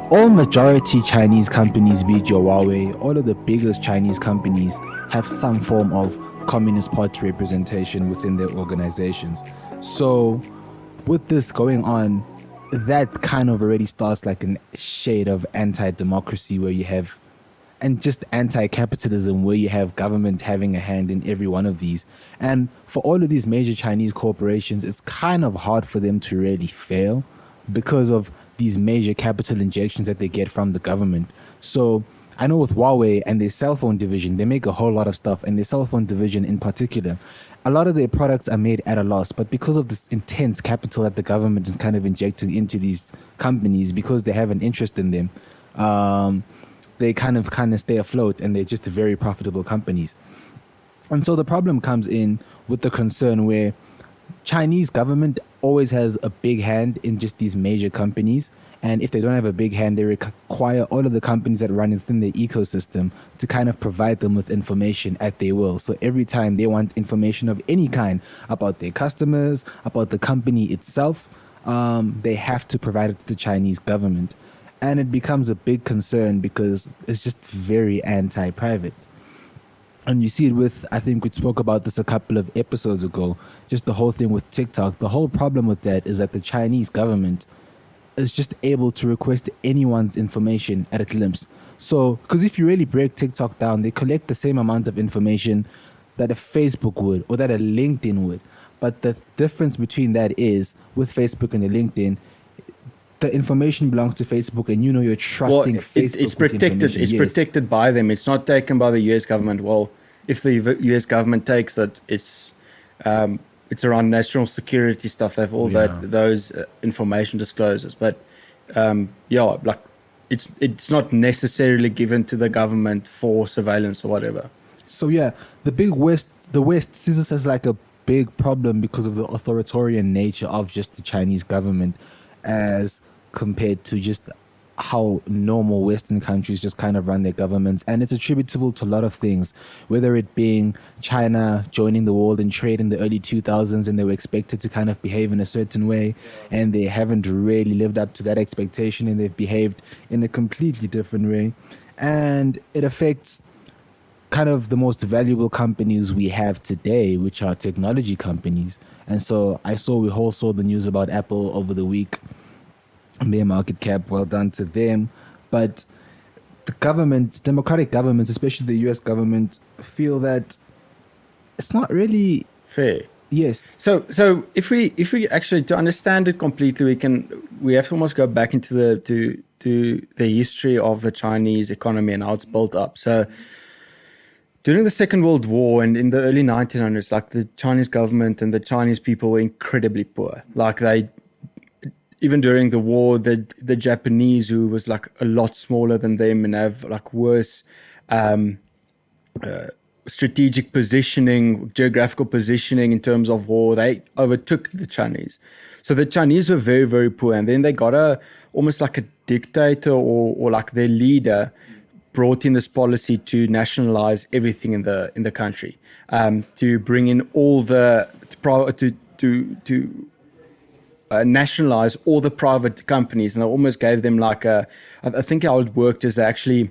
all majority Chinese companies, be it your Huawei, all of the biggest Chinese companies have some form of Communist Party representation within their organizations. So, with this going on, that kind of already starts like a shade of anti-democracy where you have, and just anti-capitalism where you have government having a hand in every one of these. And for all of these major Chinese corporations, it's kind of hard for them to really fail because of these major capital injections that they get from the government. So I know with Huawei and their cell phone division, they make a whole lot of stuff, and their cell phone division in particular, a lot of their products are made at a loss. But because of this intense capital that the government is kind of injecting into these companies, because they have an interest in them, they kind of stay afloat, and they're just very profitable companies. And so the problem comes in with the concern where Chinese government always has a big hand in just these major companies. And if they don't have a big hand, they require all of the companies that run within their ecosystem to kind of provide them with information at their will. So every time they want information of any kind about their customers, about the company itself, they have to provide it to the Chinese government. And it becomes a big concern because it's just very anti-private. And you see it with, I think we spoke about this a couple of episodes ago, just the whole thing with TikTok. The whole problem with that is that the Chinese government is just able to request anyone's information at a glimpse. So, because if you really break TikTok down, they collect the same amount of information that a Facebook would or that a LinkedIn would. But the difference between that is with Facebook and the LinkedIn, the information belongs to Facebook, and you're trusting Facebook. It's protected. It's protected by them. It's not taken by the U.S. government. Well, if the U.S. government takes it, it's around national security stuff. They have all those information disclosures. But like it's not necessarily given to the government for surveillance or whatever. So the West sees this as like a big problem because of the authoritarian nature of just the Chinese government, as compared to just how normal Western countries just kind of run their governments. And it's attributable to a lot of things, whether it being China joining the World in Trade in the early 2000s, and they were expected to kind of behave in a certain way, and they haven't really lived up to that expectation, and they've behaved in a completely different way. And it affects kind of the most valuable companies we have today, which are technology companies. And so we all saw the news about Apple over the week, their market cap, well done to them. But the government, democratic governments, especially the US government, feel that it's not really fair. Yes. So if we actually, to understand it completely, we have to almost go back into the history of the Chinese economy and how it's built up. So during the Second World War and in the early 1900s, like the Chinese government and the Chinese people were incredibly poor. Like even during the war, the Japanese, who was like a lot smaller than them and have like worse strategic positioning, geographical positioning in terms of war, they overtook the Chinese. So the Chinese were very, very poor. And then they got almost like a dictator or like their leader brought in this policy to nationalize everything in the country, to bring in all nationalize all the private companies. And they almost gave them like I think how it worked is they actually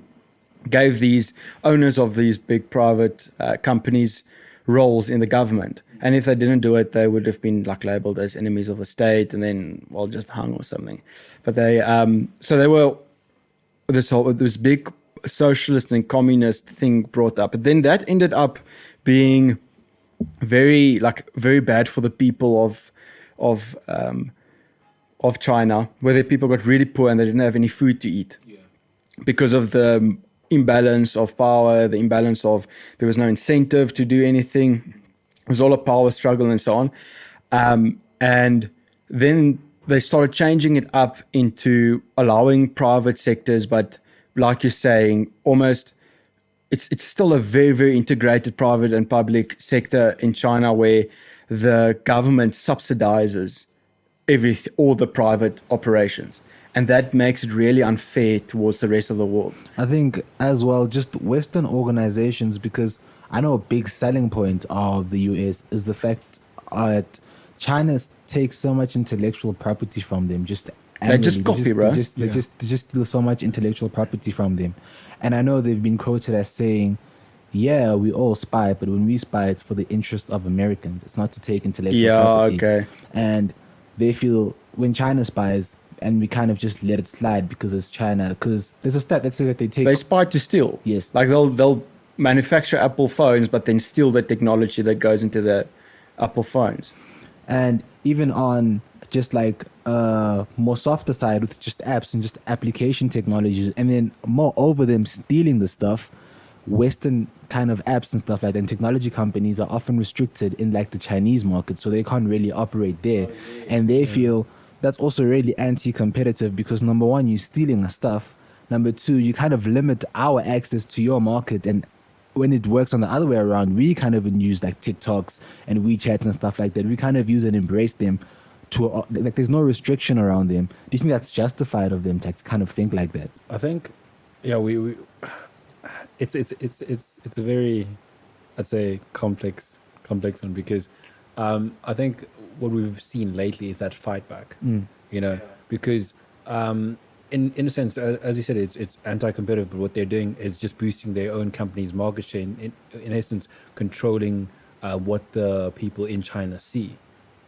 gave these owners of these big private companies roles in the government. And if they didn't do it, they would have been like labeled as enemies of the state and then, well, just hung or something. But so they were this big socialist and communist thing brought up. But then that ended up being very bad for the people of China, where the people got really poor and they didn't have any food to eat because of the imbalance of power, the imbalance of there was no incentive to do anything. It was all a power struggle and so on. And then they started changing it up into allowing private sectors, but like you're saying, almost it's still a very, very integrated private and public sector in China where the government subsidizes all the private operations. And that makes it really unfair towards the rest of the world. I think as well, just Western organizations, because I know a big selling point of the US is the fact that China takes so much intellectual property from them, just annually. just copy, bro. They just steal so much intellectual property from them. And I know they've been quoted as saying, yeah, we all spy, but when we spy, it's for the interest of Americans. It's not to take intellectual property. Okay. And they feel when China spies, and we kind of just let it slide because it's China. Because there's a stat that says that They spy to steal. Yes. Like they'll manufacture Apple phones, but then steal the technology that goes into the Apple phones. And even on just like more softer side with just apps and just application technologies, and then moreover them stealing the stuff, Western kind of apps and stuff like that, and technology companies are often restricted in like the Chinese market, so they can't really operate there. And they feel that's also really anti-competitive because number one, you're stealing the stuff. Number two, you kind of limit our access to your market. And when it works on the other way around, we kind of use like TikToks and WeChats and stuff like that. We kind of use and embrace them to like there's no restriction around them. Do you think that's justified of them to kind of think like that? I think, yeah, we it's a very, I'd say, complex one because I think what we've seen lately is that fight back, you know, because in a sense, as you said, it's anti-competitive, but what they're doing is just boosting their own company's market share, in essence, controlling what the people in China see,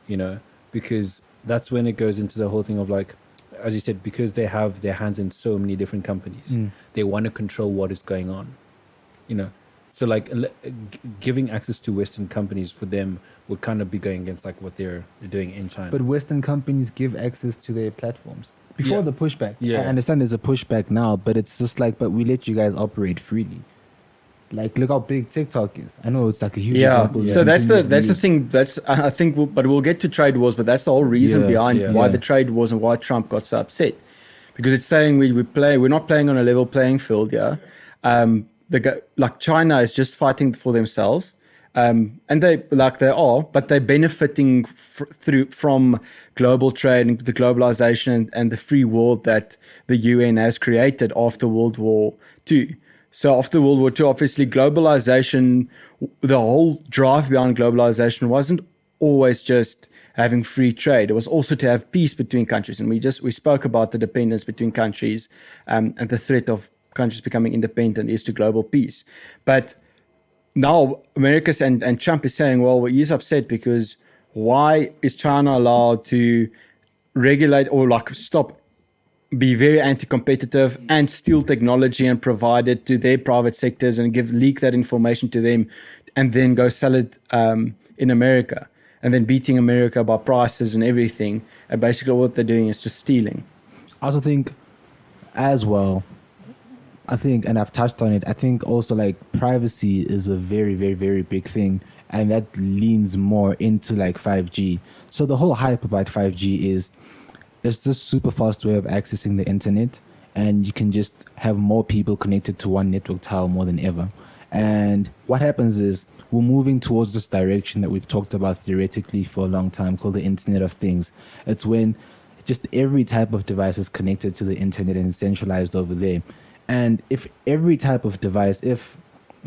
you know, because that's when it goes into the whole thing of like, as you said, because they have their hands in so many different companies, they want to control what is going on, you know. So like giving access to Western companies for them would kind of be going against like what they're doing in China. But Western companies give access to their platforms before the pushback. Yeah. I understand there's a pushback now, but it's just like, but we let you guys operate freely. Like, look how big TikTok is. I know it's like a huge example. So that's the thing. That's I think, but we'll get to trade wars. But that's the whole reason behind why the trade wars and why Trump got so upset, because it's saying we're not playing on a level playing field. Yeah, like China is just fighting for themselves, and they are, but they're benefiting from global trade and the globalization and the free world that the UN has created after World War II. So after World War II, obviously globalization, the whole drive behind globalization wasn't always just having free trade. It was also to have peace between countries. And we spoke about the dependence between countries and the threat of countries becoming independent is to global peace. But now America and Trump is saying, well, he's upset because why is China allowed to regulate or like be very anti-competitive and steal technology and provide it to their private sectors and leak that information to them and then go sell it in America and then beating America by prices and everything. And basically what they're doing is just stealing. I also think as well, and I've touched on it, I think also like privacy is a very, very, very big thing. And that leans more into like 5G. So the whole hype about 5G is it's this super fast way of accessing the internet, and you can just have more people connected to one network tile more than ever. And what happens is we're moving towards this direction that we've talked about theoretically for a long time called the Internet of Things. It's when just every type of device is connected to the internet and centralized over there. And if every type of device,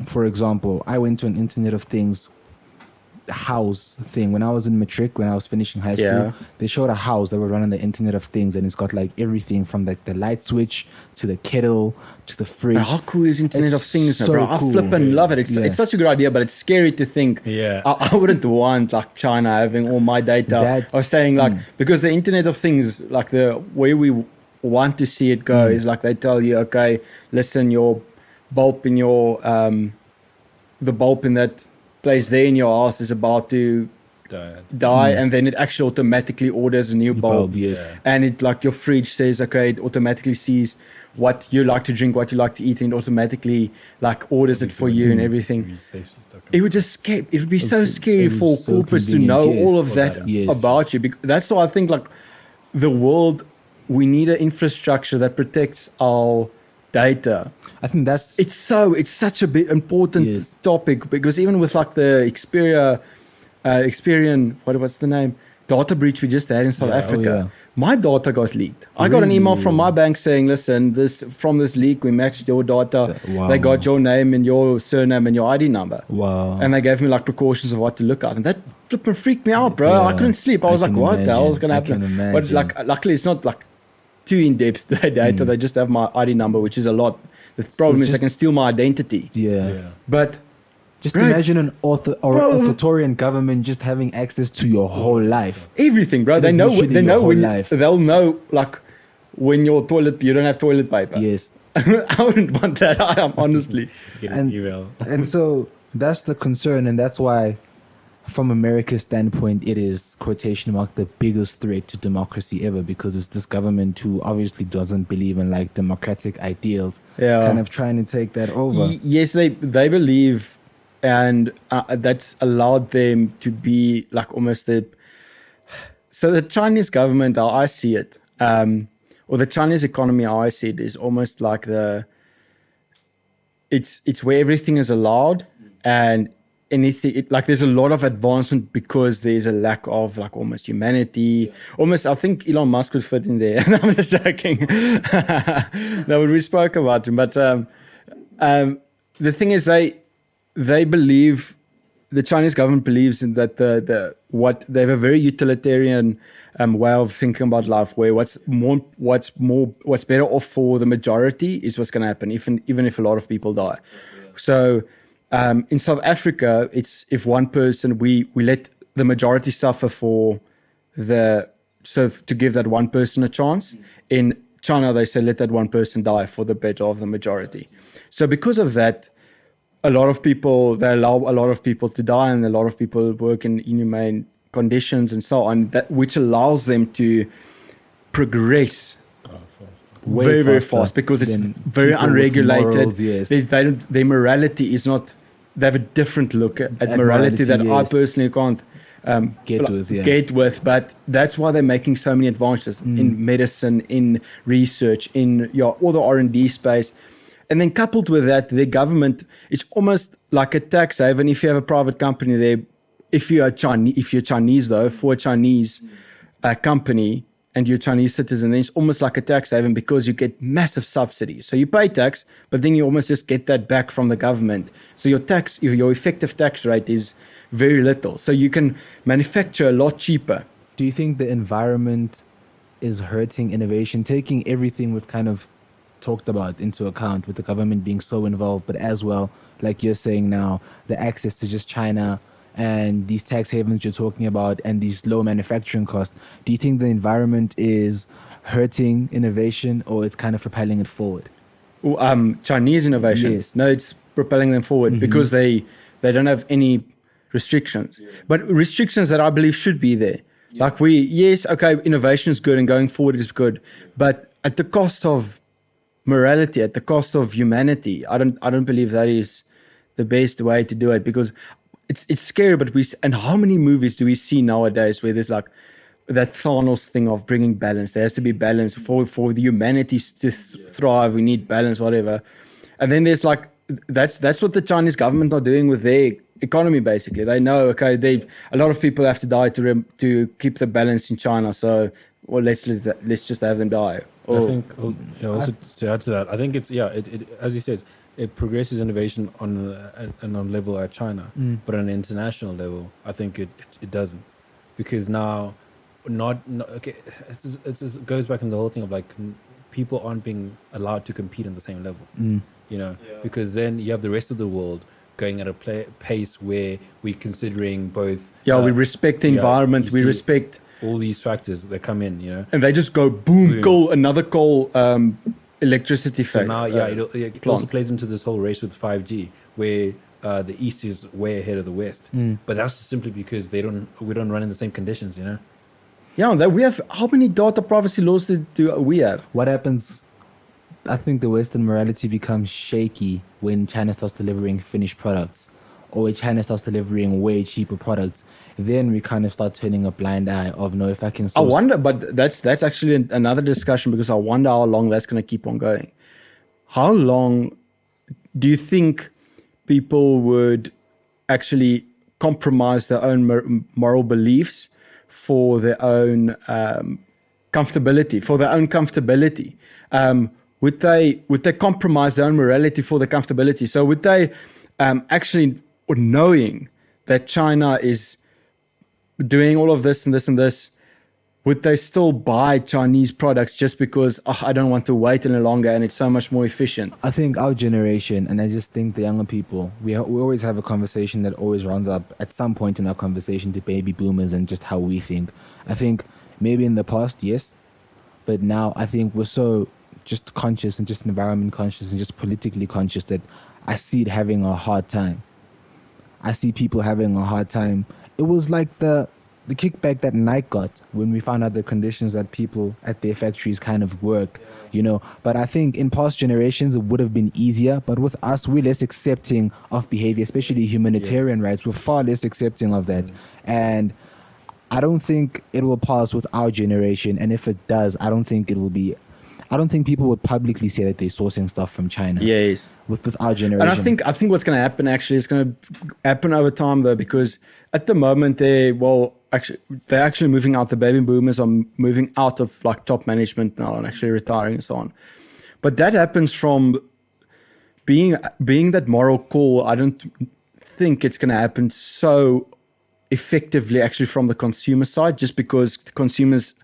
for example, I went to an Internet of Things house thing when I was in matric, when I was finishing high school, they showed a house that would run on the Internet of Things, and it's got like everything from like the light switch to the kettle to the fridge. How cool is Internet of Things, so bro? cool. I flip and love it. It's such a good idea, but it's scary to think. I wouldn't want like China having all my data. I was saying like because the Internet of Things, like the way we want to see it go is like they tell you, okay, listen, your bulb in your the bulb in that place there in your house is about to die and then it actually automatically orders a new bulb. And it like your fridge says, okay, it automatically sees what you like to drink, what you like to eat, and it automatically like orders it for you and everything. It would just it would be so scary for corporates to know all of that about you. That's why I think like the world, we need an infrastructure that protects our data. I think it's such a big important topic, because even with like the Experian, what's the name, data breach we just had in South Africa, my data got leaked. I got an email from my bank saying, listen, from this leak we matched your data. They got your name and your surname and your ID number. And they gave me like precautions of what to look at, and that flipping freaked me out, bro. I couldn't sleep. I was like, what the hell is gonna happen? But like luckily it's not like too in depth data. They just have my ID number, which is a lot. The problem is they can steal my identity. Yeah. But Just Bro. imagine an authoritarian government just having access to your whole life. everything, bro. It They is know. literally They your know whole when life. they'll know like when you don't have toilet paper. Yes. I wouldn't want that. I am honestly. Get And- an email. And so that's the concern, and that's why, from America's standpoint, it is, quotation mark, the biggest threat to democracy ever, because it's this government who obviously doesn't believe in like democratic ideals, Yeah. kind of trying to take that over. Yes, they believe, and that's allowed them to be like almost the. So the Chinese government, how I see it, or the Chinese economy, how I see it, is almost like it's where everything is allowed, and anything like there's a lot of advancement because there's a lack of like almost humanity. Almost, I think Elon Musk would fit in there. And I'm just joking. No, we spoke about him, but the thing is, they believe, the Chinese government believes in that they have a very utilitarian way of thinking about life, where what's better off for the majority is what's going to happen, even if a lot of people die. So in South Africa, it's if one person, we let the majority suffer to give that one person a chance. In China, they say let that one person die for the better of the majority. So because of that, they allow a lot of people to die, and a lot of people work in inhumane conditions and so on, which allows them to progress Way very, very faster fast, because it's than very people with unregulated. morals, yes. Their morality is not, they have a different look at morality that I yes. personally can't get with, but that's why they're making so many advances in medicine, in research, in all the R&D space. And then coupled with that, the government, it's almost like a tax haven. If you have a private company there, if you're Chinese though, for a Chinese company and you're a Chinese citizen, then it's almost like a tax haven because you get massive subsidies. So you pay tax, but then you almost just get that back from the government. So your effective tax rate is very little. So you can manufacture a lot cheaper. Do you think the environment is hurting innovation, taking everything we've kind of talked about into account, with the government being so involved, but as well, like you're saying now, the access to just China and these tax havens you're talking about and these low manufacturing costs? Do you think the environment is hurting innovation, or it's kind of propelling it forward? Chinese innovation? Yes. No, it's propelling them forward because they don't have any restrictions, but restrictions that I believe should be there. Like innovation is good and going forward is good, but at the cost of morality, at the cost of humanity. I don't believe that is the best way to do it, because it's scary. But and how many movies do we see nowadays where there's like that Thanos thing of bringing balance? There has to be balance for the humanity to thrive. We need balance, whatever. And then there's like that's what the Chinese government are doing with their economy. Basically, they know a lot of people have to die to keep the balance in China. So let's just have them die. I think also to add to that, I think it's it as you said, it progresses innovation on a level at China, but on an international level, I think it doesn't, because now it goes back in the whole thing of like people aren't being allowed to compete on the same level, because then you have the rest of the world going at a pace where we're considering both. We respect the environment. We respect all these factors that come in, and they just go boom, another coal electricity So factory. now, it also plays into this whole race with 5G, where the East is way ahead of the West. But that's simply because we don't run in the same conditions, We have, how many data privacy laws do we have? What happens? I think the Western morality becomes shaky when China starts delivering finished products, or when China starts delivering way cheaper products. Then we kind of start turning a blind eye of, no, if I can source. I wonder, but that's actually another discussion, because I wonder how long that's going to keep on going. How long do you think people would actually compromise their own moral beliefs for their own comfortability? Would they compromise their own morality for the comfortability? So would they actually, knowing that China is doing all of this and this and this, would they still buy Chinese products just because I don't want to wait any longer and it's so much more efficient? I think our generation, and I just think the younger people, we always have a conversation that always runs up at some point in our conversation to baby boomers and just how we think. I think maybe in the past, yes, but now I think we're so just conscious and just environment conscious and just politically conscious that I see it having a hard time. I see people having a hard time. It was like the kickback that Nike got when we found out the conditions that people at their factories kind of work, you know. But I think in past generations it would have been easier. But with us, we're less accepting of behavior, especially humanitarian rights. We're far less accepting of that. And I don't think it will pass with our generation. And if it does, I don't think people would publicly say that they're sourcing stuff from China. Yes. With our generation. And I think what's going to happen actually is going to happen over time though, because at the moment they're actually moving out. The baby boomers are moving out of like top management now and actually retiring and so on. But that happens from being that moral call. I don't think it's going to happen so effectively actually from the consumer side, just because the consumers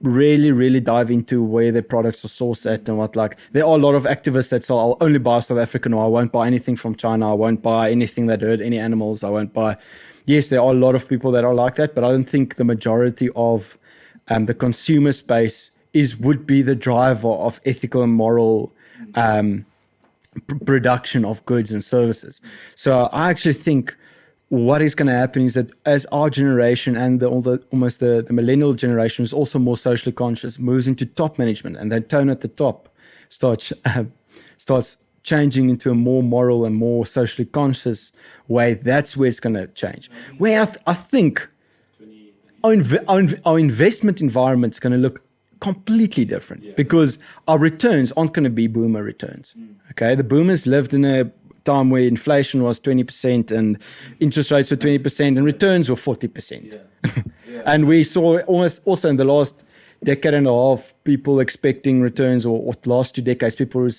really dive into where their products are sourced at and what. Like there are a lot of activists that say I'll only buy South African, or I won't buy anything from China, I won't buy anything that hurt any animals, I won't buy. Yes, there are a lot of people that are like that, but I don't think the majority of the consumer space would be the driver of ethical and moral production of goods and services. So I actually think what is going to happen is that as our generation and almost the millennial generation is also more socially conscious, moves into top management, and that tone at the top starts changing into a more moral and more socially conscious way, that's where it's going to change. Where I think our investment environment is going to look completely different, because our returns aren't going to be boomer returns. Okay, the boomers lived in a time where inflation was 20% and interest rates were 20% and returns were 40%. And we saw almost also in the last decade and a half, people expecting returns, or the last 2 decades, people were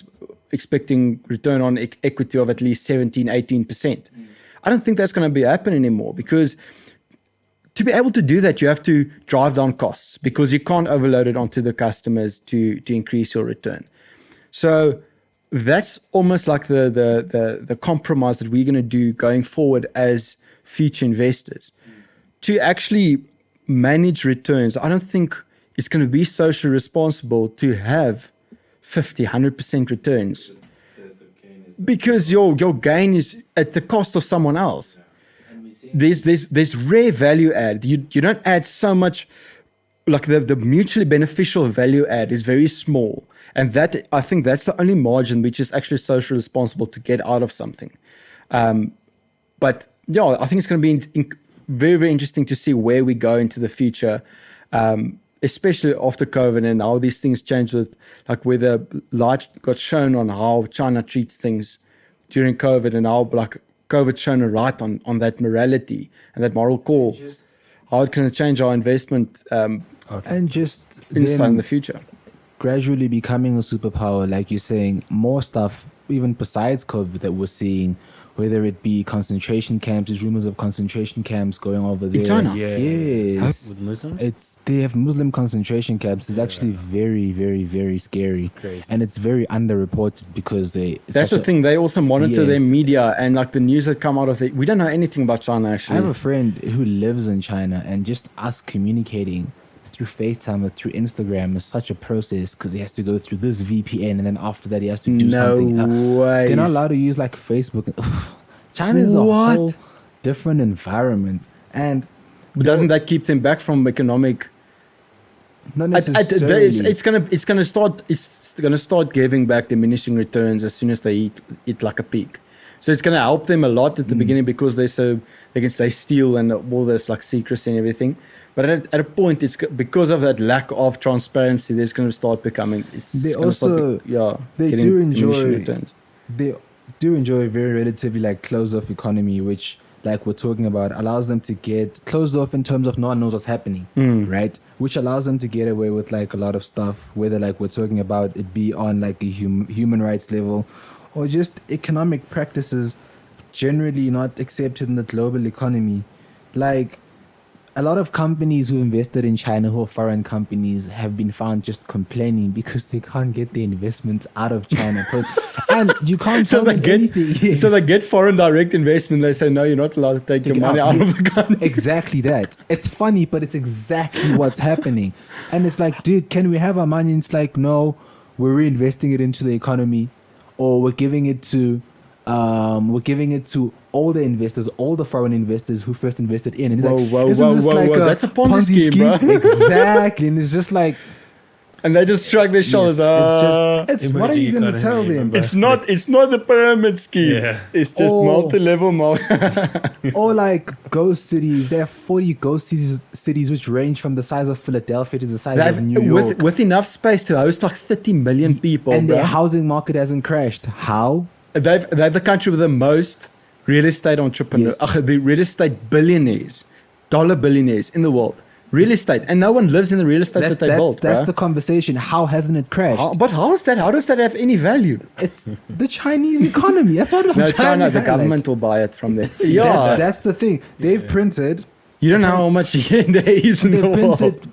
expecting return on equity of at least 17, 18%. I don't think that's going to be happening anymore, because to be able to do that, you have to drive down costs, because you can't overload it onto the customers to increase your return. So that's almost like the compromise that we're going to do going forward as future investors. To actually manage returns, I don't think it's going to be socially responsible to have 50, 100% returns, because your gain is at the cost of someone else. There's rare value add. You don't add so much, like the mutually beneficial value add is very small. And that, I think that's the only margin which is actually socially responsible to get out of something. But yeah, I think it's going to be very, very interesting to see where we go into the future, especially after COVID, and how these things change, with like where the light got shown on how China treats things during COVID, and how like COVID shone a light on that morality and that moral call, how it can change our investment and just insight in the future. Gradually becoming a superpower, like you're saying, more stuff, even besides COVID, that we're seeing, whether it be concentration camps, there's rumors of concentration camps going over there. In China? Yes. With Muslims? They have Muslim concentration camps. It's actually very, very, very scary. It's crazy. And it's very underreported, because that's the thing. They also monitor their media, and like the news that come out of it. We don't know anything about China, actually. I have a friend who lives in China, and just us communicating through FaceTime or through Instagram is such a process, because he has to go through this VPN, and then after that he has to do something. No way. They're not allowed to use like Facebook. China is a whole different environment, and but doesn't that keep them back from economic? Not necessarily. It's gonna start giving back diminishing returns as soon as they hit like a peak. So it's gonna help them a lot at the beginning, because they can stay still and all this like secrecy and everything. But at a point, it's because of that lack of transparency, there's going to start becoming. They do enjoy a very relatively like closed off economy, which, like we're talking about, allows them to get closed off in terms of no one knows what's happening, right? Which allows them to get away with like a lot of stuff, whether like we're talking about it be on like a human rights level, or just economic practices generally not accepted in the global economy. Like, a lot of companies who invested in China, who are foreign companies, have been found just complaining because they can't get their investments out of China. And you can't tell them anything. Yes. So they get foreign direct investment. They say, no, you're not allowed to take your money out of the country. Exactly that. It's funny, but it's exactly what's happening. And it's like, dude, can we have our money? And it's like, no, we're reinvesting it into the economy, or we're giving it to all the investors, all the foreign investors who first invested in. And it's whoa. That's a Ponzi scheme, bro. Exactly. And it's just like, and they just shrug their shoulders. It's what are you going to tell them? It's not a pyramid scheme. Yeah. It's just multi-level Or like ghost cities. There are 40 ghost cities which range from the size of Philadelphia to the size of New York. With enough space to host like 30 million people. And their housing market hasn't crashed. How? They're the country with the most real estate entrepreneurs, the real estate billionaires, dollar billionaires in the world. Real estate, and no one lives in the real estate that they built. That's the conversation. How hasn't it crashed? But how is that? How does that have any value? It's the Chinese economy. That's what I'm trying China, to the government will buy it from there. That's the thing. They've printed. You don't know how much yen there is in the world. They've printed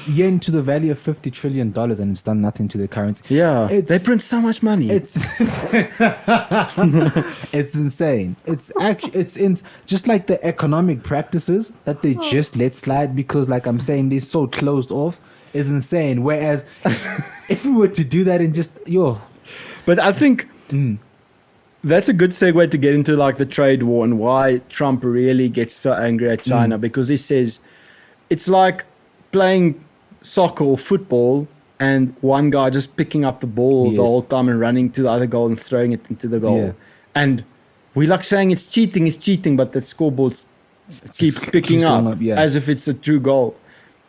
yen to the value of $50 trillion, and it's done nothing to the currency. Yeah, they print so much money. It's it's insane. It's just like the economic practices that they just let slide because, like I'm saying, they're so closed off. Is insane. Whereas if we were to do that and just but I think that's a good segue to get into like the trade war and why Trump really gets so angry at China because he says it's like playing soccer or football and one guy just picking up the ball the whole time and running to the other goal and throwing it into the goal. And we like saying it's cheating, but that scoreboard keeps picking up as if it's a true goal.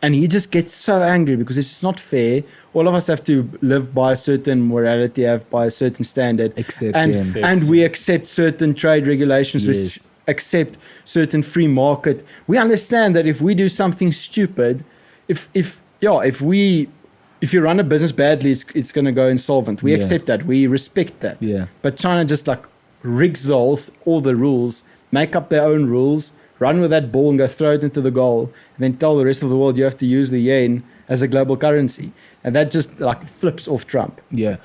And he just gets so angry because it's just not fair. All of us have to live by a certain morality, have by a certain standard. And we accept certain trade regulations, which accept certain free market. We understand that if we do something stupid, if you run a business badly, it's going to go insolvent. We accept that. We respect that. But China just like rigs all the rules, make up their own rules, run with that ball and go throw it into the goal, and then tell the rest of the world you have to use the yen as a global currency. And that just like flips off Trump. Yeah.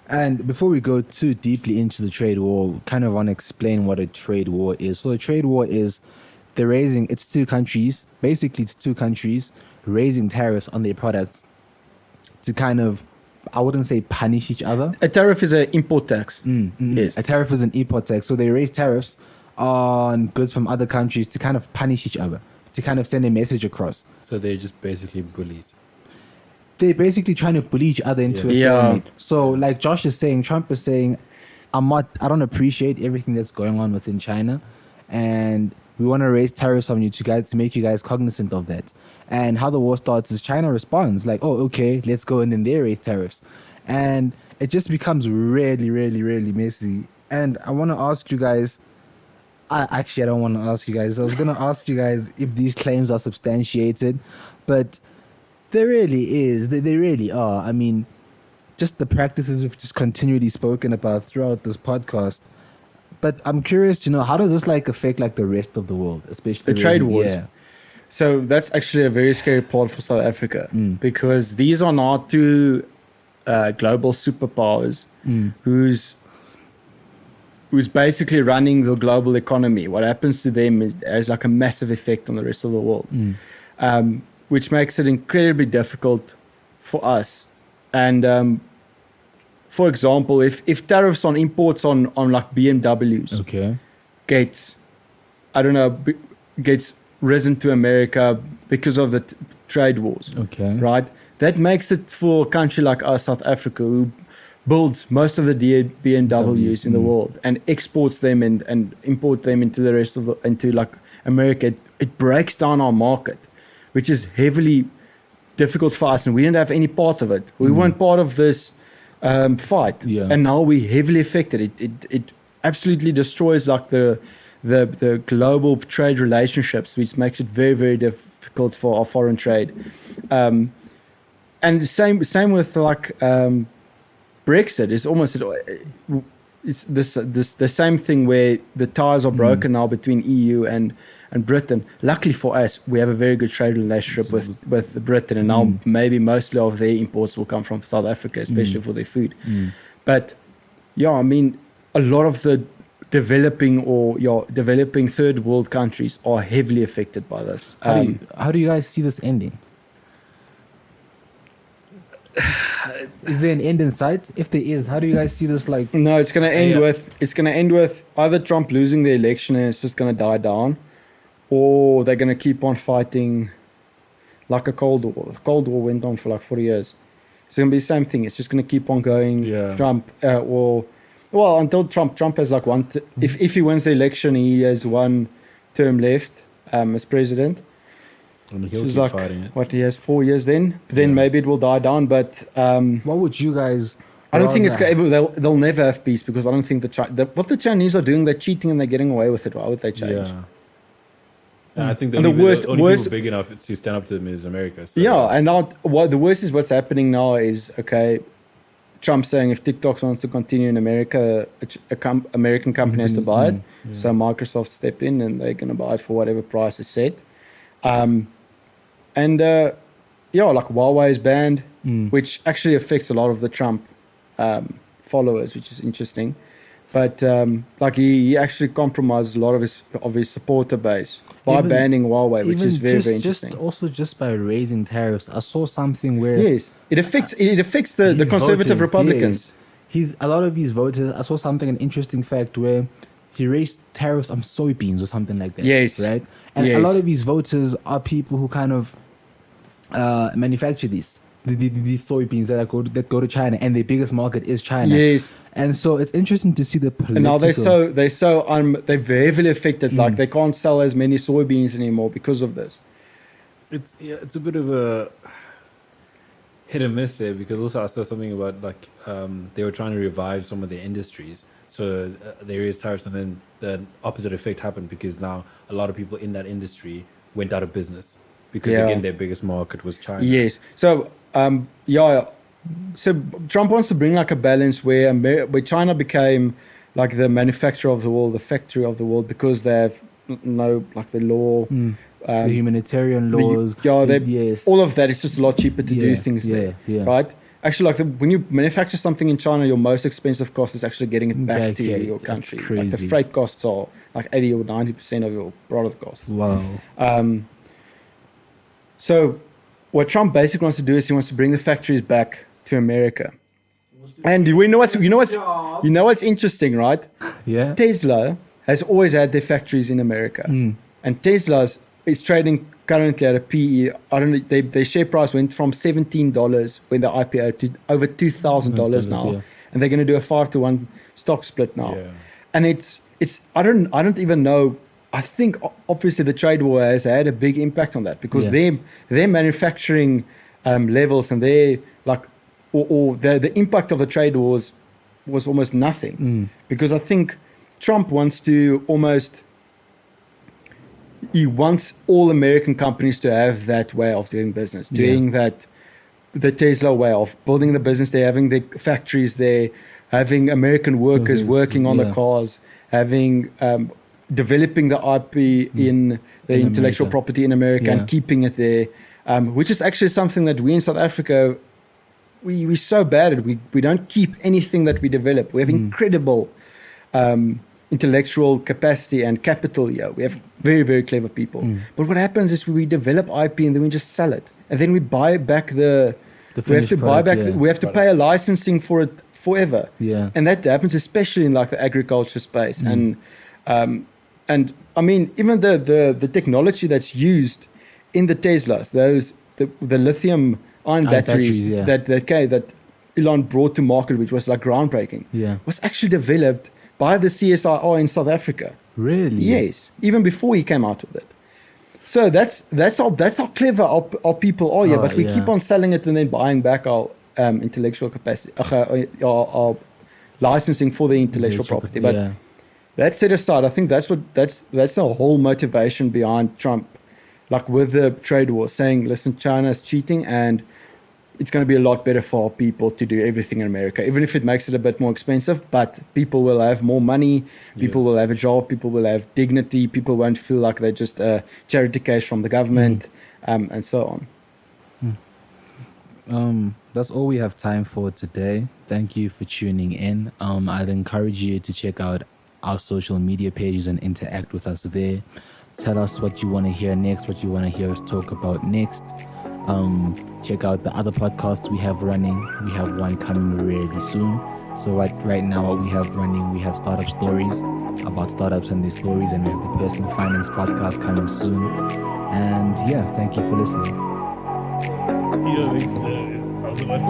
And before we go too deeply into the trade war, we kind of want to explain what a trade war is. So a trade war is it's two countries raising tariffs on their products to kind of, I wouldn't say punish each other. A tariff is an import tax. Yes. A tariff is an import tax. So they raise tariffs on goods from other countries to kind of punish each other, to kind of send a message across. So they're just basically bullies. They're basically trying to bully each other into a stalemate. So like Josh is saying, Trump is saying, I don't appreciate everything that's going on within China, and we want to raise tariffs on you to make you guys cognizant of that. And how the war starts is China responds like, oh, okay, let's go. And then they raise tariffs. And it just becomes really, really, really messy. And I want to ask you guys, I don't want to ask you guys. I was going to ask you guys if these claims are substantiated, but there really is. They really are. I mean, just the practices we've just continually spoken about throughout this podcast. But I'm curious to know, how does this like affect like the rest of the world, especially the trade wars? Yeah. So that's actually a very scary part for South Africa because these are not two global superpowers who's basically running the global economy. What happens to them has like a massive effect on the rest of the world, which makes it incredibly difficult for us. And for example, if tariffs on imports on like BMWs gets risen to America because of the trade wars, right? That makes it for a country like us, South Africa, who builds most of the BMWs in the world and exports them and import them into the rest of into like America. It breaks down our market, which is heavily difficult for us, and we didn't have any part of it. We weren't part of this fight, and now we're heavily affected. It absolutely destroys like the global trade relationships, which makes it very, very difficult for our foreign trade. And same with like Brexit. Is almost it's the same thing where the ties are broken now between EU and and Britain. Luckily for us, we have a very good trade relationship with Britain, and now maybe mostly of their imports will come from South Africa, especially for their food. But yeah, I mean, a lot of the developing third world countries are heavily affected by this. How do you guys see this ending? Is there an end in sight? If there is, how do you guys see this? Like, no, it's going to end with either Trump losing the election and it's just going to die down, or they're going to keep on fighting like a Cold War. The Cold War went on for like 40 years. It's going to be the same thing. It's just going to keep on going. Trump until Trump has like if he wins the election, he has one term left as president. He'll keep like, fighting it. What, he has 4 years then? Then maybe it will die down, but... what would you guys... I don't think they'll never have peace, because I don't think what the Chinese are doing, they're cheating and they're getting away with it. Why would they change? Yeah. And I think the the worst people big enough to stand up to them is America. So. Yeah, and now the worst is what's happening now is, okay, Trump saying if TikTok wants to continue in America, American company has to buy it. Yeah. So Microsoft step in and they're going to buy it for whatever price is set. Like Huawei is banned, which actually affects a lot of the Trump followers, which is interesting. But like he actually compromised a lot of his supporter base by banning Huawei, which is very interesting. Just by raising tariffs, I saw something where it affects the conservative voters, Republicans. A lot of these voters. I saw an interesting fact where he raised tariffs on soybeans or something like that. Yes, right. And a lot of these voters are people who kind of manufacture these soybeans that go to China, and their biggest market is China. Yes. And so it's interesting to see the political... And now they're heavily affected. Like they can't sell as many soybeans anymore because of this. It's a bit of a hit and miss there, because also I saw something about like they were trying to revive some of their industries. So there is tariffs, and then the opposite effect happened, because now a lot of people in that industry went out of business because again their biggest market was China. Yes. So so Trump wants to bring like a balance where China became like the manufacturer of the world, the factory of the world, because they have the law, the humanitarian laws, all of that is just a lot cheaper to do things there, right? Actually, when you manufacture something in China, your most expensive cost is actually getting it back to your country. Like the freight costs are like 80 or 90% of your product costs. Wow. So what Trump basically wants to do is he wants to bring the factories back to America. And you know what's interesting, right? Yeah. Tesla has always had their factories in America, and Tesla is trading currently at a PE. I don't know. Their share price went from $17 when they IPO to over $2,000 now, and they're going to do a 5-to-1 stock split now. Yeah. And it's I don't even know. I think obviously the trade war has had a big impact on that, because their manufacturing levels and their the impact of the trade wars was almost nothing, because I think Trump wants all American companies to have that way of doing business, doing that, the Tesla way of building the business there, having the factories there, having American workers working on the cars, having developing the IP in the intellectual property in America and keeping it there, which is actually something that we in South Africa, we're so bad at. We don't keep anything that we develop. We have incredible intellectual capacity and capital here. We have very, very clever people. But what happens is we develop IP and then we just sell it. And then we buy back we have to pay a licensing for it forever. Yeah. And that happens especially in like the agriculture space. And I mean, even the technology that's used in the Teslas, the lithium ion batteries that Elon brought to market, which was like groundbreaking, was actually developed by the CSIR in South Africa. Really? Yes, even before he came out with it. So that's how clever our people are here. But we keep on selling it and then buying back our intellectual capacity, our licensing for the intellectual property. But that set aside, I think that's the whole motivation behind Trump, like with the trade war, saying, listen, China is cheating, and it's going to be a lot better for people to do everything in America, even if it makes it a bit more expensive. But people will have more money, people will have a job, people will have dignity, people won't feel like they're just a charity case from the government, and so on. That's all we have time for today. Thank you for tuning in. I'd encourage you to check out our social media pages and interact with us there. Tell us what you want to hear next, what you want to hear us talk about next. Check out the other podcasts we have running. We have one coming really soon. So right now what we have running, we have startup stories about startups and their stories, and we have the personal finance podcast coming soon. And yeah, thank you for listening. Ja, ich, also, weißt du,